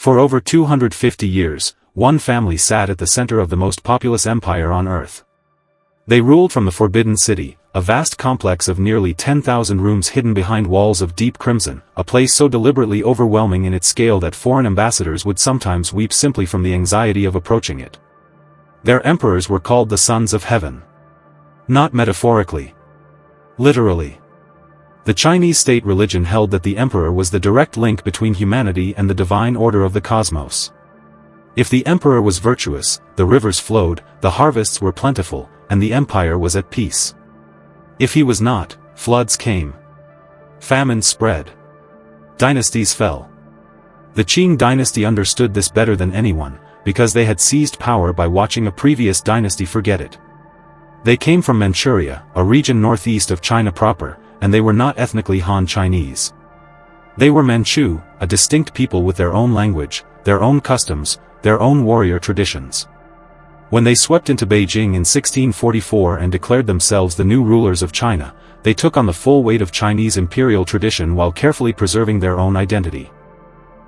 For over 250 years, one family sat at the center of the most populous empire on earth. They ruled from the Forbidden City, a vast complex of nearly 10,000 rooms hidden behind walls of deep crimson, a place so deliberately overwhelming in its scale that foreign ambassadors would sometimes weep simply from the anxiety of approaching it. Their emperors were called the Sons of Heaven. Not metaphorically. Literally. The Chinese state religion held that the emperor was the direct link between humanity and the divine order of the cosmos. If the emperor was virtuous, the rivers flowed, the harvests were plentiful, and the empire was at peace. If he was not, floods came. Famine spread. Dynasties fell. The Qing dynasty understood this better than anyone, because they had seized power by watching a previous dynasty forget it. They came from Manchuria, a region northeast of China proper, and they were not ethnically Han Chinese. They were Manchu, a distinct people with their own language, their own customs, their own warrior traditions. When they swept into Beijing in 1644 and declared themselves the new rulers of China, they took on the full weight of Chinese imperial tradition while carefully preserving their own identity.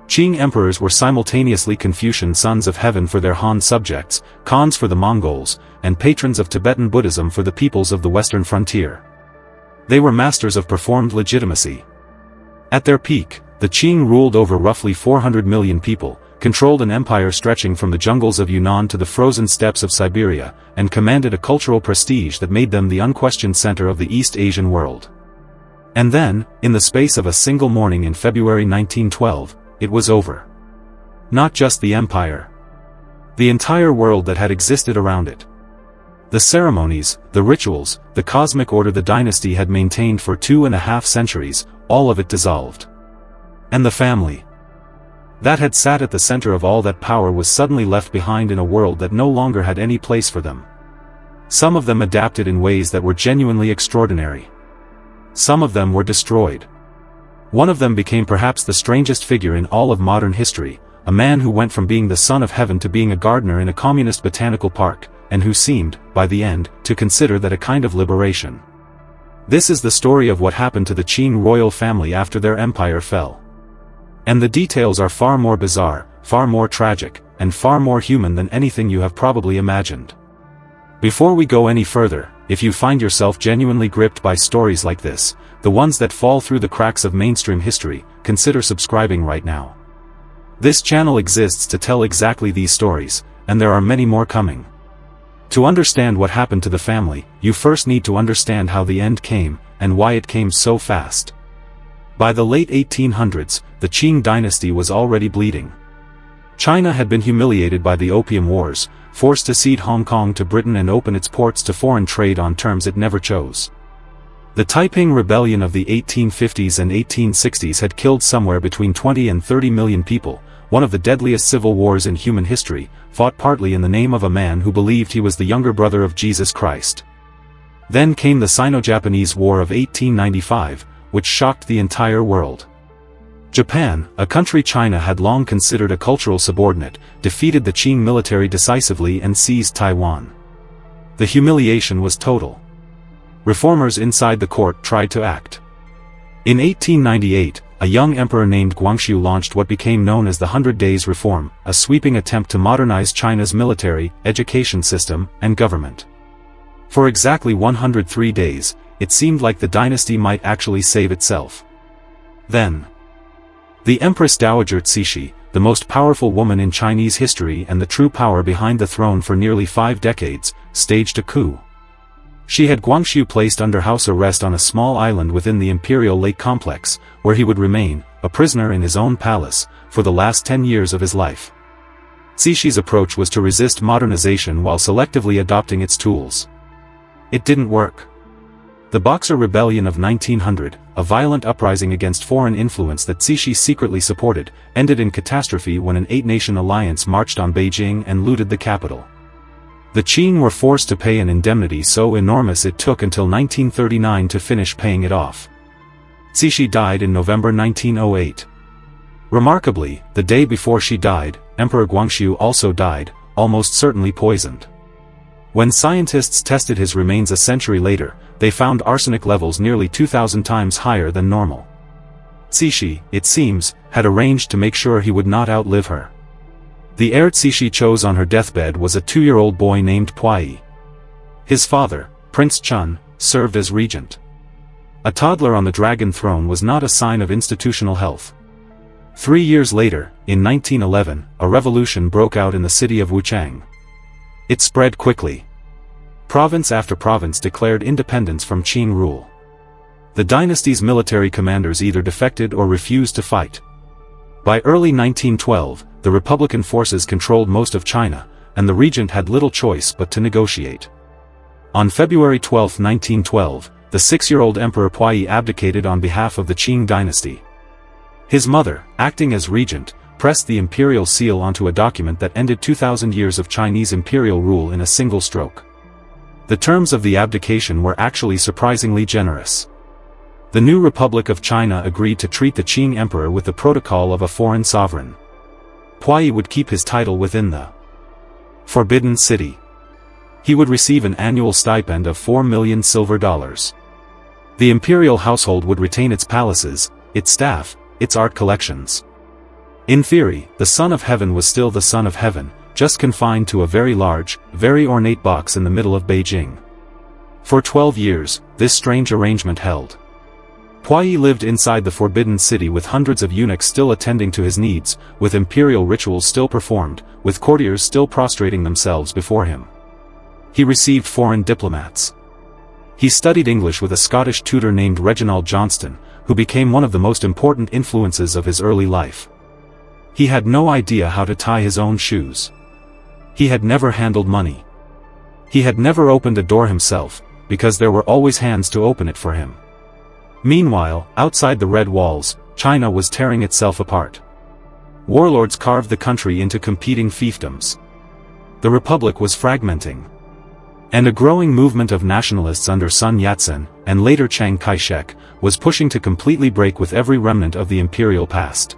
Qing emperors were simultaneously Confucian sons of heaven for their Han subjects, Khans for the Mongols, and patrons of Tibetan Buddhism for the peoples of the western frontier. They were masters of performed legitimacy. At their peak, the Qing ruled over roughly 400 million people, controlled an empire stretching from the jungles of Yunnan to the frozen steppes of Siberia, and commanded a cultural prestige that made them the unquestioned center of the East Asian world. And then, in the space of a single morning in February 1912, it was over. Not just the empire. The entire world that had existed around it. The ceremonies, the rituals, the cosmic order the dynasty had maintained for 2.5 centuries, all of it dissolved. And the family that had sat at the center of all that power was suddenly left behind in a world that no longer had any place for them. Some of them adapted in ways that were genuinely extraordinary. Some of them were destroyed. One of them became perhaps the strangest figure in all of modern history, a man who went from being the son of heaven to being a gardener in a communist botanical park, and who seemed, by the end, to consider that a kind of liberation. This is the story of what happened to the Qing royal family after their empire fell. And the details are far more bizarre, far more tragic, and far more human than anything you have probably imagined. Before we go any further, if you find yourself genuinely gripped by stories like this, the ones that fall through the cracks of mainstream history, consider subscribing right now. This channel exists to tell exactly these stories, and there are many more coming. To understand what happened to the family, you first need to understand how the end came, and why it came so fast. By the late 1800s, the Qing dynasty was already bleeding. China had been humiliated by the Opium Wars, forced to cede Hong Kong to Britain and open its ports to foreign trade on terms it never chose. The Taiping Rebellion of the 1850s and 1860s had killed somewhere between 20 and 30 million people, one of the deadliest civil wars in human history, fought partly in the name of a man who believed he was the younger brother of Jesus Christ. Then came the Sino-Japanese War of 1895, which shocked the entire world. Japan, a country China had long considered a cultural subordinate, defeated the Qing military decisively and seized Taiwan. The humiliation was total. Reformers inside the court tried to act. In 1898, a young emperor named Guangxu launched what became known as the 100 Days Reform, a sweeping attempt to modernize China's military, education system, and government. For exactly 103 days, it seemed like the dynasty might actually save itself. Then, the Empress Dowager Cixi, the most powerful woman in Chinese history and the true power behind the throne for nearly 5 decades, staged a coup. She had Guangxu placed under house arrest on a small island within the imperial lake complex, where he would remain, a prisoner in his own palace, for the last 10 years of his life. Cixi's approach was to resist modernization while selectively adopting its tools. It didn't work. The Boxer Rebellion of 1900, a violent uprising against foreign influence that Cixi secretly supported, ended in catastrophe when an 8-nation alliance marched on Beijing and looted the capital. The Qing were forced to pay an indemnity so enormous it took until 1939 to finish paying it off. Cixi died in November 1908. Remarkably, the day before she died, Emperor Guangxu also died, almost certainly poisoned. When scientists tested his remains a century later, they found arsenic levels nearly 2,000 times higher than normal. Cixi, it seems, had arranged to make sure he would not outlive her. The heir Cixi chose on her deathbed was a 2-year-old boy named Puyi. His father, Prince Chun, served as regent. A toddler on the dragon throne was not a sign of institutional health. 3 years later, in 1911, a revolution broke out in the city of Wuchang. It spread quickly. Province after province declared independence from Qing rule. The dynasty's military commanders either defected or refused to fight. By early 1912, the Republican forces controlled most of China, and the regent had little choice but to negotiate. On February 12, 1912, the 6-year-old Emperor Puyi abdicated on behalf of the Qing dynasty. His mother, acting as regent, pressed the imperial seal onto a document that ended 2,000 years of Chinese imperial rule in a single stroke. The terms of the abdication were actually surprisingly generous. The new Republic of China agreed to treat the Qing emperor with the protocol of a foreign sovereign. Puyi would keep his title within the Forbidden City. He would receive an annual stipend of 4 million silver dollars. The imperial household would retain its palaces, its staff, its art collections. In theory, the Son of Heaven was still the Son of Heaven, just confined to a very large, very ornate box in the middle of Beijing. For 12 years, this strange arrangement held. Puyi lived inside the Forbidden City with hundreds of eunuchs still attending to his needs, with imperial rituals still performed, with courtiers still prostrating themselves before him. He received foreign diplomats. He studied English with a Scottish tutor named Reginald Johnston, who became one of the most important influences of his early life. He had no idea how to tie his own shoes. He had never handled money. He had never opened a door himself, because there were always hands to open it for him. Meanwhile, outside the red walls, China was tearing itself apart. Warlords carved the country into competing fiefdoms. The republic was fragmenting. And a growing movement of nationalists under Sun Yat-sen, and later Chiang Kai-shek, was pushing to completely break with every remnant of the imperial past.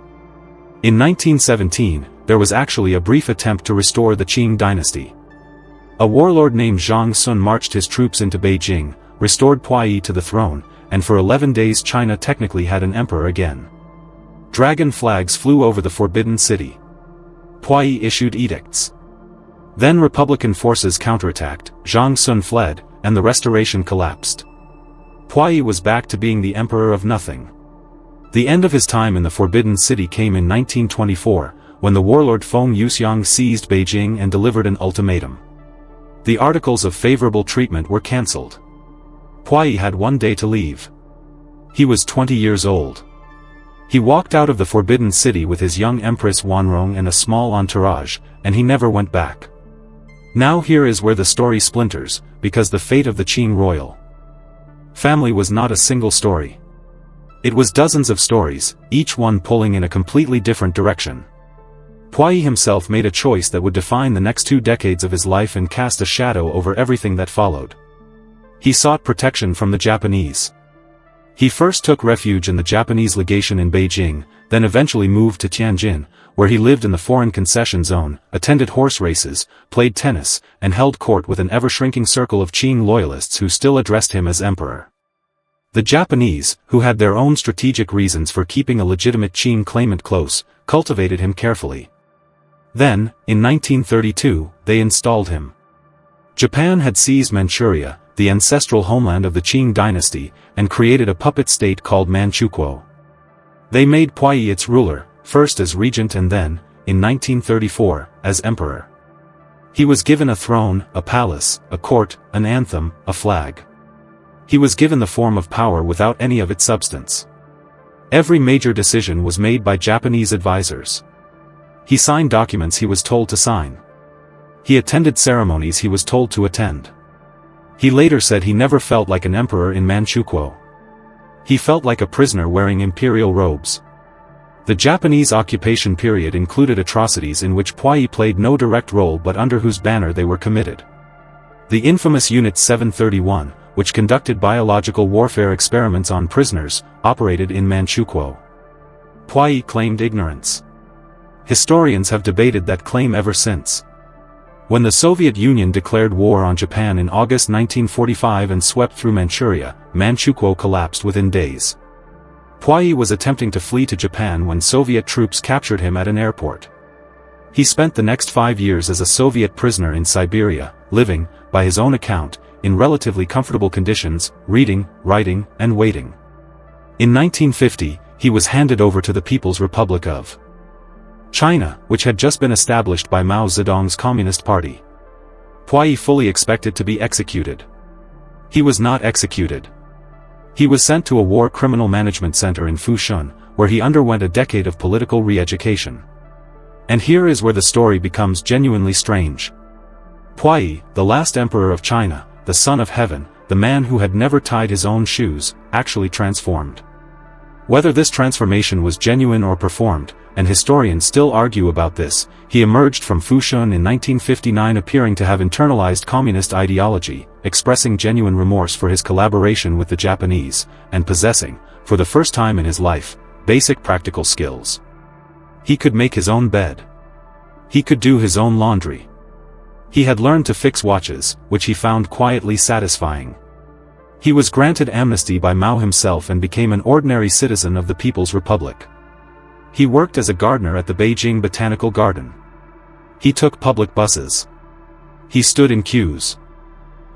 In 1917, there was actually a brief attempt to restore the Qing dynasty. A warlord named Zhang Sun marched his troops into Beijing, restored Puyi to the throne, and for 11 days China technically had an emperor again. Dragon flags flew over the Forbidden City. Puyi issued edicts. Then Republican forces counterattacked, Zhang Sun fled, and the restoration collapsed. Puyi was back to being the emperor of nothing. The end of his time in the Forbidden City came in 1924, when the warlord Feng Yuxiang seized Beijing and delivered an ultimatum. The articles of favorable treatment were cancelled. Puyi had 1 day to leave. He was 20 years old. He walked out of the Forbidden City with his young Empress Wanrong and a small entourage, and he never went back. Now here is where the story splinters, because the fate of the Qing royal family was not a single story. It was dozens of stories, each one pulling in a completely different direction. Puyi himself made a choice that would define the next 2 decades of his life and cast a shadow over everything that followed. He sought protection from the Japanese. He first took refuge in the Japanese legation in Beijing, then eventually moved to Tianjin, where he lived in the foreign concession zone, attended horse races, played tennis, and held court with an ever-shrinking circle of Qing loyalists who still addressed him as emperor. The Japanese, who had their own strategic reasons for keeping a legitimate Qing claimant close, cultivated him carefully. Then, in 1932, they installed him. Japan had seized Manchuria, the ancestral homeland of the Qing dynasty, and created a puppet state called Manchukuo. They made Puyi its ruler, first as regent and then, in 1934, as emperor. He was given a throne, a palace, a court, an anthem, a flag. He was given the form of power without any of its substance. Every major decision was made by Japanese advisors. He signed documents he was told to sign. He attended ceremonies he was told to attend. He later said he never felt like an emperor in Manchukuo. He felt like a prisoner wearing imperial robes. The Japanese occupation period included atrocities in which Puyi played no direct role but under whose banner they were committed. The infamous Unit 731, which conducted biological warfare experiments on prisoners, operated in Manchukuo. Puyi claimed ignorance. Historians have debated that claim ever since. When the Soviet Union declared war on Japan in August 1945 and swept through Manchuria, Manchukuo collapsed within days. Puyi was attempting to flee to Japan when Soviet troops captured him at an airport. He spent the next 5 years as a Soviet prisoner in Siberia, living, by his own account, in relatively comfortable conditions, reading, writing, and waiting. In 1950, he was handed over to the People's Republic of China, which had just been established by Mao Zedong's Communist Party. Puyi fully expected to be executed. He was not executed. He was sent to a war criminal management center in Fushun, where he underwent a decade of political re-education. And here is where the story becomes genuinely strange. Puyi, the last emperor of China, the son of heaven, the man who had never tied his own shoes, actually transformed. Whether this transformation was genuine or performed, and historians still argue about this, he emerged from Fushun in 1959 appearing to have internalized communist ideology, expressing genuine remorse for his collaboration with the Japanese, and possessing, for the first time in his life, basic practical skills. He could make his own bed. He could do his own laundry. He had learned to fix watches, which he found quietly satisfying. He was granted amnesty by Mao himself and became an ordinary citizen of the People's Republic. He worked as a gardener at the Beijing Botanical Garden. He took public buses. He stood in queues.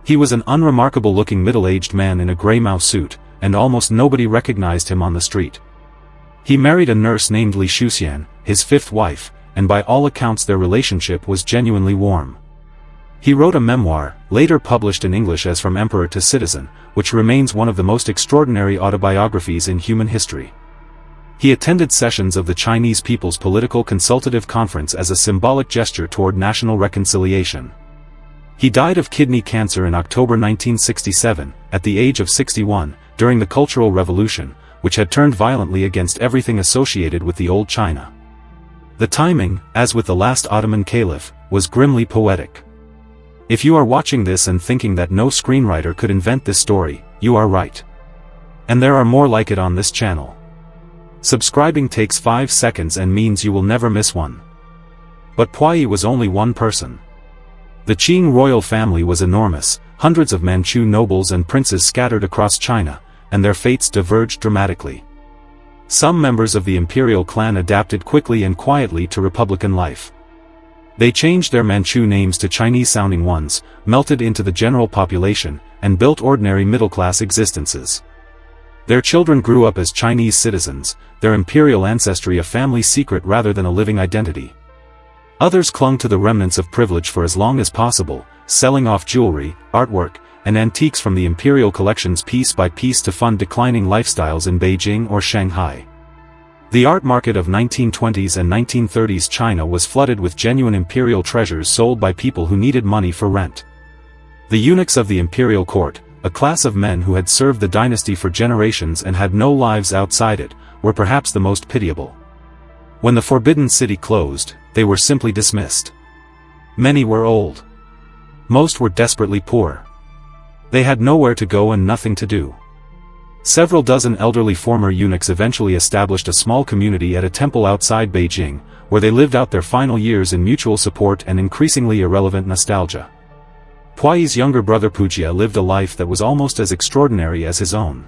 He was an unremarkable-looking middle-aged man in a gray Mao suit, and almost nobody recognized him on the street. He married a nurse named Li Shuxian, his fifth wife, and by all accounts their relationship was genuinely warm. He wrote a memoir, later published in English as From Emperor to Citizen, which remains one of the most extraordinary autobiographies in human history. He attended sessions of the Chinese People's Political Consultative Conference as a symbolic gesture toward national reconciliation. He died of kidney cancer in October 1967, at the age of 61, during the Cultural Revolution, which had turned violently against everything associated with the old China. The timing, as with the last Ottoman caliph, was grimly poetic. If you are watching this and thinking that no screenwriter could invent this story, you are right. And there are more like it on this channel. Subscribing takes 5 seconds and means you will never miss one. But Puyi was only one person. The Qing royal family was enormous, hundreds of Manchu nobles and princes scattered across China, and their fates diverged dramatically. Some members of the imperial clan adapted quickly and quietly to republican life. They changed their Manchu names to Chinese-sounding ones, melted into the general population, and built ordinary middle-class existences. Their children grew up as Chinese citizens, their imperial ancestry a family secret rather than a living identity. Others clung to the remnants of privilege for as long as possible, selling off jewelry, artwork, and antiques from the imperial collections piece by piece to fund declining lifestyles in Beijing or Shanghai. The art market of 1920s and 1930s China was flooded with genuine imperial treasures sold by people who needed money for rent. The eunuchs of the imperial court, a class of men who had served the dynasty for generations and had no lives outside it, were perhaps the most pitiable. When the Forbidden City closed, they were simply dismissed. Many were old. Most were desperately poor. They had nowhere to go and nothing to do. Several dozen elderly former eunuchs eventually established a small community at a temple outside Beijing, where they lived out their final years in mutual support and increasingly irrelevant nostalgia. Puyi's younger brother Puyi lived a life that was almost as extraordinary as his own.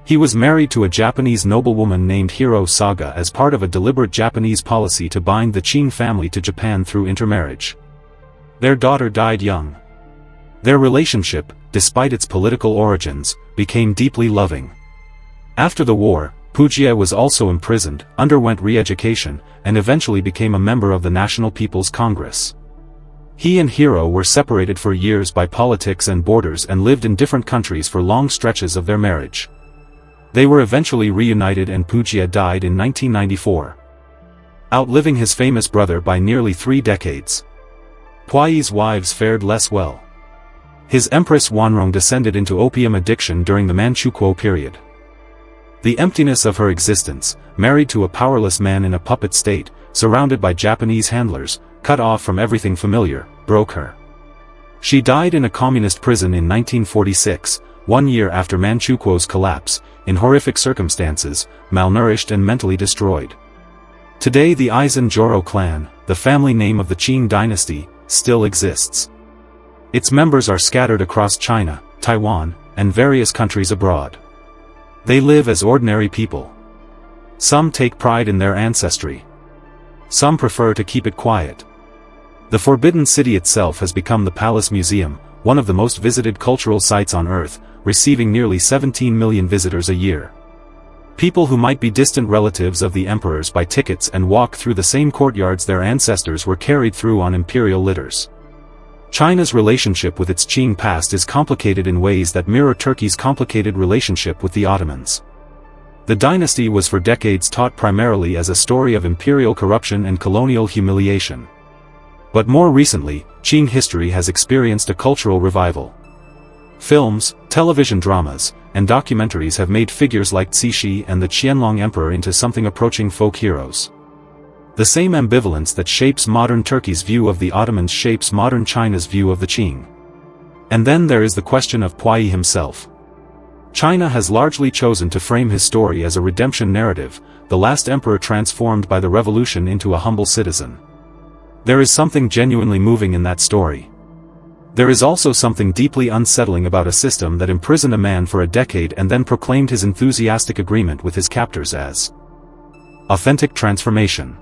He was married to a Japanese noblewoman named Hiro Saga as part of a deliberate Japanese policy to bind the Qing family to Japan through intermarriage. Their daughter died young. Their relationship, despite its political origins, became deeply loving. After the war, Puyi was also imprisoned, underwent re-education, and eventually became a member of the National People's Congress. He and Hiro were separated for years by politics and borders and lived in different countries for long stretches of their marriage. They were eventually reunited and Puyi died in 1994. Outliving his famous brother by nearly 3 decades. Puyi's wives fared less well. His Empress Wanrong descended into opium addiction during the Manchukuo period. The emptiness of her existence, married to a powerless man in a puppet state, surrounded by Japanese handlers, cut off from everything familiar, broke her. She died in a communist prison in 1946, 1 year after Manchukuo's collapse, in horrific circumstances, malnourished and mentally destroyed. Today the Aizen-Joro clan, the family name of the Qing dynasty, still exists. Its members are scattered across China, Taiwan, and various countries abroad. They live as ordinary people. Some take pride in their ancestry. Some prefer to keep it quiet. The Forbidden City itself has become the Palace Museum, one of the most visited cultural sites on Earth, receiving nearly 17 million visitors a year. People who might be distant relatives of the emperors buy tickets and walk through the same courtyards their ancestors were carried through on imperial litters. China's relationship with its Qing past is complicated in ways that mirror Turkey's complicated relationship with the Ottomans. The dynasty was for decades taught primarily as a story of imperial corruption and colonial humiliation. But more recently, Qing history has experienced a cultural revival. Films, television dramas, and documentaries have made figures like Cixi and the Qianlong Emperor into something approaching folk heroes. The same ambivalence that shapes modern Turkey's view of the Ottomans shapes modern China's view of the Qing. And then there is the question of Puyi himself. China has largely chosen to frame his story as a redemption narrative, the last emperor transformed by the revolution into a humble citizen. There is something genuinely moving in that story. There is also something deeply unsettling about a system that imprisoned a man for a decade and then proclaimed his enthusiastic agreement with his captors as authentic transformation.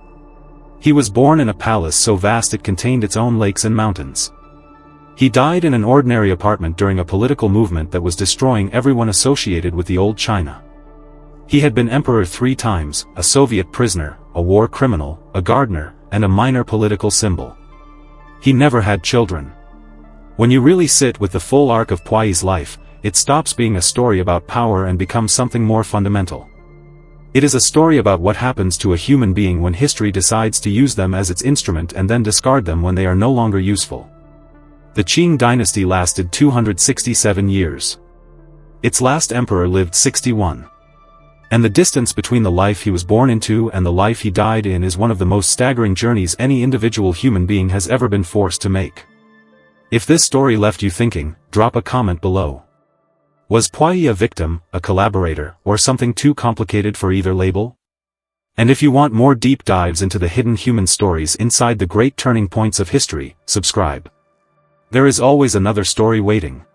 He was born in a palace so vast it contained its own lakes and mountains. He died in an ordinary apartment during a political movement that was destroying everyone associated with the old China. He had been emperor 3 times, a Soviet prisoner, a war criminal, a gardener, and a minor political symbol. He never had children. When you really sit with the full arc of Puyi's life, it stops being a story about power and becomes something more fundamental. It is a story about what happens to a human being when history decides to use them as its instrument and then discard them when they are no longer useful. The Qing dynasty lasted 267 years. Its last emperor lived 61. And the distance between the life he was born into and the life he died in is one of the most staggering journeys any individual human being has ever been forced to make. If this story left you thinking, drop a comment below. Was Puyi a victim, a collaborator, or something too complicated for either label? And if you want more deep dives into the hidden human stories inside the great turning points of history, subscribe. There is always another story waiting.